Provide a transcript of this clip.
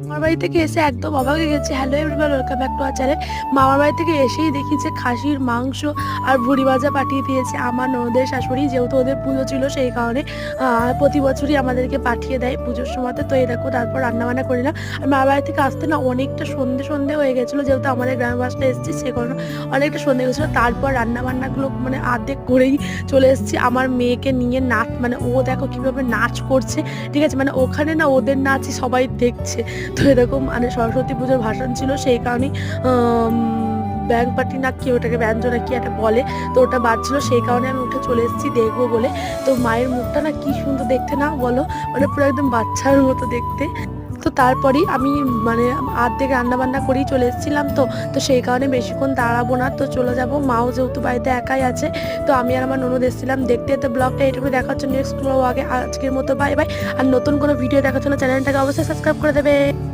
মামার বাড়ি থেকে এসে একদম অবাক হয়ে গেছি। Hello everyone, welcome back to our channel. মামার বাড়ি থেকে এসেই দেখি যে খাসির মাংস আর ভুড়ি ভাজা পাঠিয়ে দিয়েছে আমার ননদের শাশুড়ি, যেহেতু ওদের পুজো ছিল সেই কারণে প্রতি বছরই আমাদেরকে পাঠিয়ে দেয় পুজোর সময়তে। তো এই দেখো, তারপর রান্নাবান্না করিলাম। আর মামার বাড়ি থেকে আসতে না অনেকটা সন্ধে হয়ে গেছিলো, যেহেতু আমাদের গ্রামের বাসটা এসেছি সে কারণে অনেকটা সন্ধে গেছিলো। তারপর রান্নাবান্নাগুলো মানে আর্ধেক করেই চলে এসেছি আমার মেয়েকে নিয়ে। নাচ মানে ও দেখো কীভাবে নাচ করছে, ঠিক আছে, মানে ওখানে না ওদের নাচই সবাই দেখছে। তো এরকম মানে সরস্বতী পুজোর ভাষণ ছিল সেই কারণেই ব্যাং পার্টি না কি ওটাকে ব্যঞ্জনা কি একটা বলে, তো ওটা বাজছিল সেই কারণে আমি উঠে চলে এসেছি দেখবো বলে। তো মায়ের মুখটা না কি সুন্দর দেখতে না বলো, মানে পুরো একদম বাচ্চার মতো দেখতে। তো তারপরেই আমি মানে আর্ধেক রান্নাবান্না করেই চলে এসেছিলাম। তো তো সেই কারণে বেশিক্ষণ দাঁড়াবো না, তো চলে যাব। মাও যেহেতু বাড়িতে একাই আছে, তো আমি আর আমার ননদ এসেছিলাম দেখতে। তো ব্লগটা এটুকু দেখার জন্য নেক্সট আগে আজকের মতো বাই বাই। আর নতুন কোনো ভিডিও দেখার জন্য চ্যানেলটাকে অবশ্যই সাবস্ক্রাইব করে দেবে।